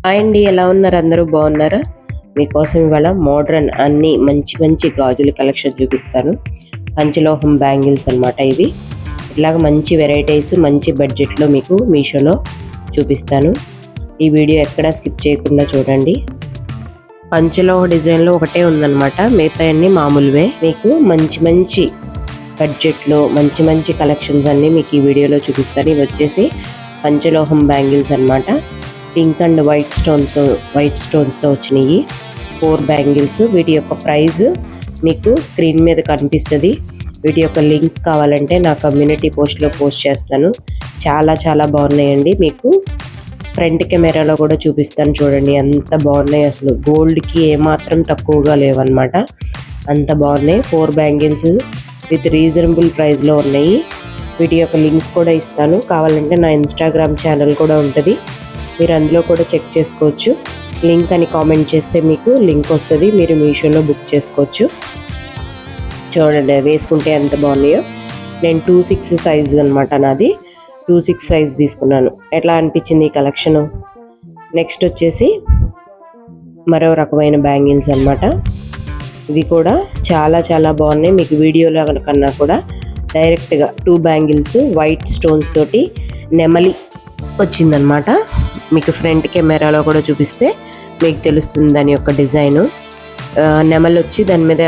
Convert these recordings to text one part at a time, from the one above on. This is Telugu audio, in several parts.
హాయ్ అండి, ఎలా ఉన్నారు? అందరూ బాగున్నారా? మీకోసం ఇవాళ మోడ్రన్ అన్ని మంచి మంచి గాజుల కలెక్షన్ చూపిస్తాను. పంచలోహం బ్యాంగిల్స్ అన్నమాట ఇవి. ఇట్లాగ మంచి వెరైటీస్ మంచి బడ్జెట్లో మీకు మీషోలో చూపిస్తాను. ఈ వీడియో ఎక్కడా స్కిప్ చేయకుండా చూడండి. పంచలోహ డిజైన్లో ఒకటే ఉందన్నమాట, మిగతా అన్ని మామూలువే. మీకు మంచి మంచి బడ్జెట్లో మంచి మంచి కలెక్షన్స్ అన్నీ మీకు ఈ వీడియోలో చూపిస్తాను. ఇవి వచ్చేసి పంచలోహం బ్యాంగిల్స్ అన్నమాట. పింక్ అండ్ వైట్ స్టోన్స్తో వచ్చినాయి 4 బ్యాంగిల్స్. వీటి యొక్క ప్రైస్ మీకు స్క్రీన్ మీద కనిపిస్తుంది. వీటి యొక్క లింక్స్ కావాలంటే నా కమ్యూనిటీ పోస్ట్లో పోస్ట్ చేస్తాను. చాలా చాలా బాగున్నాయండి. మీకు ఫ్రంట్ కెమెరాలో కూడా చూపిస్తాను చూడండి, ఎంత బాగున్నాయి. అసలు గోల్డ్కి ఏమాత్రం తక్కువగా లేవన్నమాట, అంత బాగున్నాయి. 4 బ్యాంగిల్స్ విత్ రీజనబుల్ ప్రైస్లో ఉన్నాయి. వీటి యొక్క లింక్స్ కూడా ఇస్తాను. కావాలంటే నా ఇన్స్టాగ్రామ్ ఛానల్ కూడా ఉంటుంది, మీరు అందులో కూడా చెక్ చేసుకోవచ్చు. లింక్ అని కామెంట్ చేస్తే మీకు లింక్ వస్తుంది, మీరు మీషోలో బుక్ చేసుకోవచ్చు. చూడండి వేసుకుంటే ఎంత బాగున్నాయో. నేను 2/6 సైజ్ అనమాట, నాది 2/6 సైజ్ తీసుకున్నాను. ఎట్లా అనిపించింది ఈ కలెక్షను? నెక్స్ట్ వచ్చేసి మరో రకమైన బ్యాంగిల్స్ అనమాట. ఇవి కూడా చాలా చాలా బాగున్నాయి. మీకు వీడియోలో కన్నా కూడా డైరెక్ట్గా 2 బ్యాంగిల్స్ వైట్ స్టోన్స్ తోటి నెమలి వచ్చిందనమాట. మీకు ఫ్రంట్ కెమెరాలో కూడా చూపిస్తే మీకు తెలుస్తుంది దాని యొక్క డిజైను. నెమలి వచ్చి దాని మీద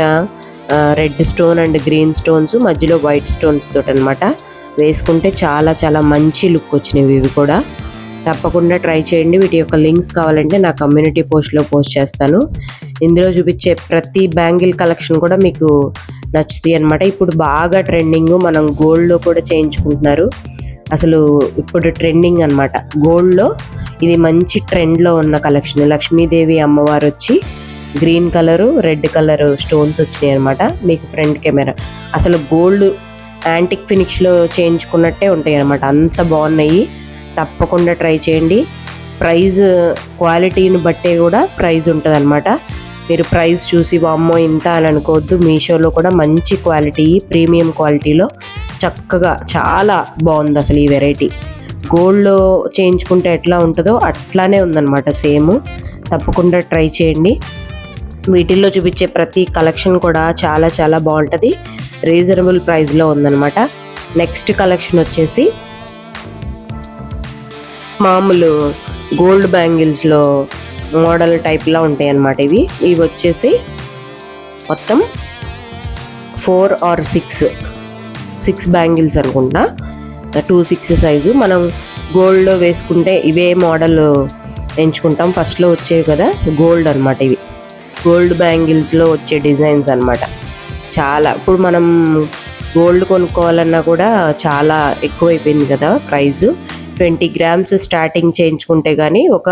red stone and green stones, మధ్యలో వైట్ స్టోన్స్ తోటి అనమాట. వేసుకుంటే చాలా చాలా మంచి లుక్ వచ్చినవి. ఇవి కూడా తప్పకుండా ట్రై చేయండి. వీటి యొక్క లింక్స్ కావాలంటే నా కమ్యూనిటీ పోస్ట్లో పోస్ట్ చేస్తాను. ఇందులో చూపించే ప్రతి బ్యాంగిల్ కలెక్షన్ కూడా మీకు నచ్చుతాయి అనమాట. ఇప్పుడు బాగా ట్రెండింగ్, మనం గోల్డ్లో కూడా చేయించుకుంటున్నారు. అసలు ఇప్పుడు ట్రెండింగ్ అనమాట గోల్డ్లో. ఇది మంచి ట్రెండ్లో ఉన్న కలెక్షన్. లక్ష్మీదేవి అమ్మవారు వచ్చి green colour red colour stones వచ్చినాయి అనమాట. మీకు ఫ్రంట్ కెమెరా అసలు గోల్డ్ యాంటిక్ ఫినిష్లో చేయించుకున్నట్టే ఉంటాయి అనమాట, అంత బాగున్నాయి. తప్పకుండా ట్రై చేయండి. ప్రైజ్ క్వాలిటీని బట్టే కూడా ప్రైజ్ ఉంటుంది అనమాట. మీరు ప్రైస్ చూసి వామ్మో ఇంత అని అనుకోవద్దు. మీషోలో కూడా మంచి క్వాలిటీ, ప్రీమియం క్వాలిటీలో చక్కగా చాలా బాగుంది అసలు ఈ వెరైటీ. గోల్డ్లో చేయించుకుంటే ఎట్లా ఉంటుందో అట్లానే ఉందన్నమాట సేమ్. తప్పకుండా ట్రై చేయండి. వీటిల్లో చూపించే ప్రతి కలెక్షన్ కూడా చాలా చాలా బాగుంటుంది, రీజనబుల్ ప్రైస్లో ఉందన్నమాట. నెక్స్ట్ కలెక్షన్ వచ్చేసి మామూలు గోల్డ్ బ్యాంగిల్స్లో మోడల్ టైప్లా ఉంటాయి అన్నమాట. ఇవి వచ్చేసి మొత్తం 4 or 6 బ్యాంగిల్స్ అనుకుంటా, 2/6 సైజు. మనం గోల్డ్లో వేసుకుంటే ఇవే మోడల్ ఎంచుకుంటాం. ఫస్ట్లో వచ్చేవి కదా గోల్డ్ అనమాట. ఇవి గోల్డ్ బ్యాంగిల్స్లో వచ్చే డిజైన్స్ అనమాట. చాలా ఇప్పుడు మనం గోల్డ్ కొనుక్కోవాలన్నా కూడా చాలా ఎక్కువైపోయింది కదా ప్రైస్. 20 grams స్టార్టింగ్ చేయించుకుంటే కానీ ఒక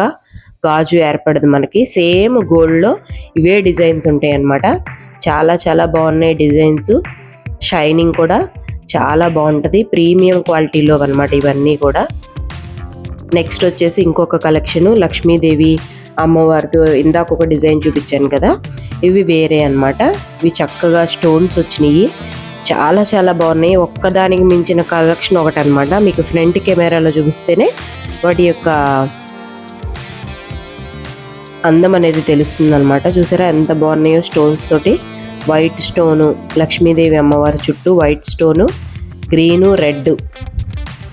గాజు ఏర్పడదు మనకి. సేమ్ గోల్డ్లో ఇవే డిజైన్స్ ఉంటాయి అన్నమాట. చాలా చాలా బాగున్నాయి డిజైన్స్. షైనింగ్ కూడా చాలా బాగుంటుంది, ప్రీమియం క్వాలిటీలో అన్నమాట ఇవన్నీ కూడా. నెక్స్ట్ వచ్చేసి ఇంకొక కలెక్షన్ లక్ష్మీదేవి అమ్మవారితో ఇందాక ఒక డిజైన్ చూపించాను కదా, ఇవి వేరే అన్నమాట. ఇవి చక్కగా స్టోన్స్ వచ్చినాయి, చాలా చాలా బాగున్నాయి. ఒక్కదానికి మించిన కలెక్షన్ ఒకటి అనమాట. మీకు ఫ్రంట్ కెమెరాలో చూపిస్తేనే వాటి యొక్క అందం అనేది తెలుస్తుంది అనమాట. చూసారా ఎంత బాగున్నాయో స్టోన్స్ తోటి. వైట్ స్టోను లక్ష్మీదేవి అమ్మవారి చుట్టూ వైట్ స్టోను, గ్రీను రెడ్.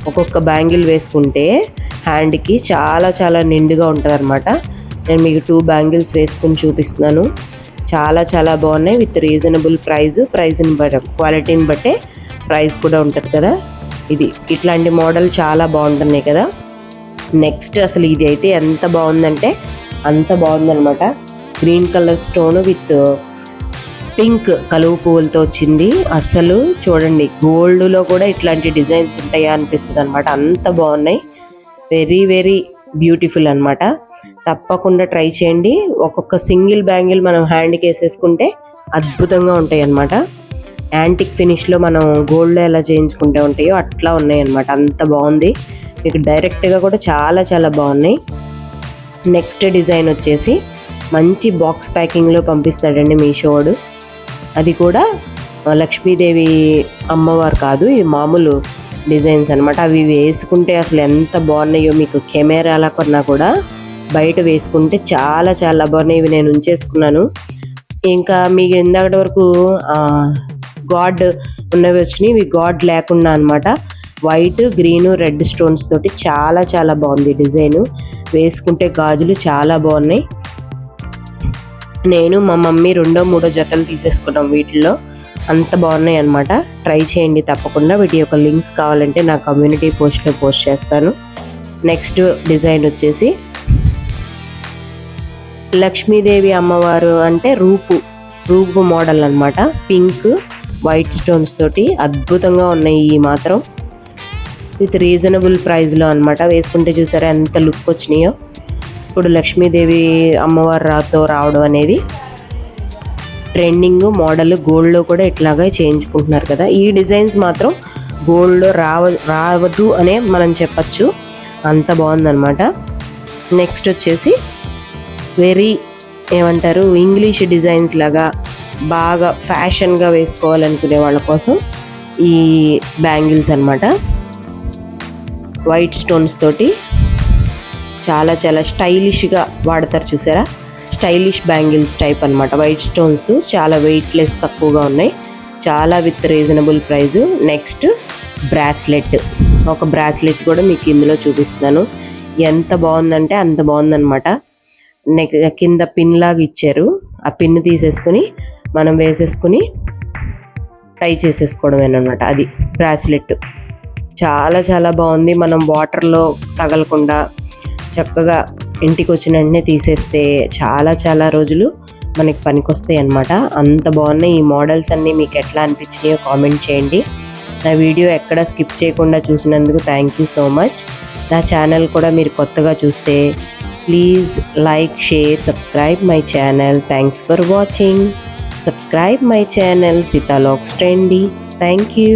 ఒక్కొక్క బ్యాంగిల్ వేసుకుంటే హ్యాండ్కి చాలా చాలా నిండుగా ఉంటుంది అనమాట. నేను మీకు 2 బ్యాంగిల్స్ వేసుకుని చూపిస్తున్నాను. చాలా చాలా బాగున్నాయి విత్ రీజనబుల్ ప్రైస్ని బట్టి క్వాలిటీని బట్టే ప్రైస్ కూడా ఉంటుంది కదా. ఇట్లాంటి మోడల్ చాలా బాగుంటున్నాయి కదా. నెక్స్ట్ అసలు ఇది అయితే ఎంత బాగుందంటే అంత బాగుందనమాట. Green colour stone with pink కలువ పువ్వులతో వచ్చింది. అసలు చూడండి గోల్డ్లో కూడా ఇట్లాంటి డిజైన్స్ ఉంటాయా అనిపిస్తుంది అనమాట, అంత బాగున్నాయి. వెరీ వెరీ బ్యూటిఫుల్ అనమాట. తప్పకుండా ట్రై చేయండి. ఒక్కొక్క సింగిల్ బ్యాంగిల్ మనం హ్యాండ్కి వేసేసుకుంటే అద్భుతంగా ఉంటాయి అన్నమాట. యాంటిక్ ఫినిష్లో మనం గోల్డ్లో ఎలా చేయించుకుంటే ఉంటాయో అట్లా ఉన్నాయి అన్నమాట, అంత బాగుంది. మీకు డైరెక్ట్గా కూడా చాలా చాలా బాగున్నాయి. నెక్స్ట్ డిజైన్ వచ్చేసి మంచి బాక్స్ ప్యాకింగ్లో పంపిస్తాడండి మీషోడు. అది కూడా లక్ష్మీదేవి అమ్మవారు కాదు, ఇది మామూలు డిజైన్స్ అనమాట. అవి వేసుకుంటే అసలు ఎంత బాగున్నాయో, మీకు కెమెరాల కన్నా కూడా బయట వేసుకుంటే చాలా చాలా బాగున్నాయి. ఇవి నేను ఉంచేసుకున్నాను. ఇంకా మీకు ఇందాకటి వరకు గాడ్ ఉన్నవి వచ్చినాయి, ఇవి గాడ్ లేకుండా అనమాట. వైట్, గ్రీన్, రెడ్ స్టోన్స్ తోటి చాలా చాలా బాగుంది డిజైన్. వేసుకుంటే గాజులు చాలా బాగున్నాయి. నేను మా మమ్మీ 2-3 జతలు తీసేసుకున్నాం వీటిల్లో. అంత బాగున్నాయి అనమాట. ట్రై చేయండి తప్పకుండా. వీటి యొక్క లింక్స్ కావాలంటే నా కమ్యూనిటీ పోస్ట్లో పోస్ట్ చేస్తాను. నెక్స్ట్ డిజైన్ వచ్చేసి లక్ష్మీదేవి అమ్మవారు అంటే రూపు మోడల్ అనమాట. పింక్, వైట్ స్టోన్స్ తోటి అద్భుతంగా ఉన్నాయి. ఈ మాత్రం విత్ రీజనబుల్ ప్రైస్లో అనమాట. వేసుకుంటే చూసారా ఎంత లుక్ వచ్చినాయో. ఇప్పుడు లక్ష్మీదేవి అమ్మవారితో రావడం అనేది ట్రెండింగ్ మోడల్. గోల్డ్లో కూడా ఇట్లాగా చేయించుకుంటున్నారు కదా. ఈ డిజైన్స్ మాత్రం గోల్డ్లో రావద్దు అనే మనం చెప్పచ్చు, అంత బాగుందన్నమాట. నెక్స్ట్ వచ్చేసి ఏమంటారు ఇంగ్లీష్ డిజైన్స్ లాగా బాగా ఫ్యాషన్గా వేసుకోవాలనుకునే వాళ్ళ కోసం ఈ బ్యాంగిల్స్ అనమాట. వైట్ స్టోన్స్ తోటి చాలా చాలా స్టైలిష్గా వాడతారు చూసారా. స్టైలిష్ బ్యాంగిల్స్ టైప్ అనమాట. వైట్ స్టోన్స్ చాలా వెయిట్లెస్, తక్కువగా ఉన్నాయి. చాలా with reasonable price. Next bracelet. ఒక బ్రాస్లెట్ కూడా మీకు ఇందులో చూపిస్తాను. ఎంత బాగుందంటే అంత బాగుందనమాట. కింద పిన్ లాగా ఇచ్చారు. ఆ పిన్ తీసేసుకుని మనం వేసేసుకుని టై చేసేసుకోవడమేనమాట. అది బ్రాస్లెట్. చాలా చాలా బాగుంది. మనం వాటర్లో తగలకుండా చక్కగా ఇంటికి వచ్చిన వెంటనే తీసేస్తే చాలా చాలా రోజులు మనకి పనికొస్తాయి అన్నమాట. అంత బాగున్నాయి. ఈ మోడల్స్ అన్నీ మీకు ఎట్లా అనిపించినాయో కామెంట్ చేయండి. నా వీడియో ఎక్కడ స్కిప్ చేయకుండా చూసినందుకు థ్యాంక్ యూ సో మచ్. నా ఛానల్ కూడా మీరు కొత్తగా చూస్తే please like, share, subscribe my channel. Thanks for watching. Subscribe my channel Sita Logs Trendy. Thank you.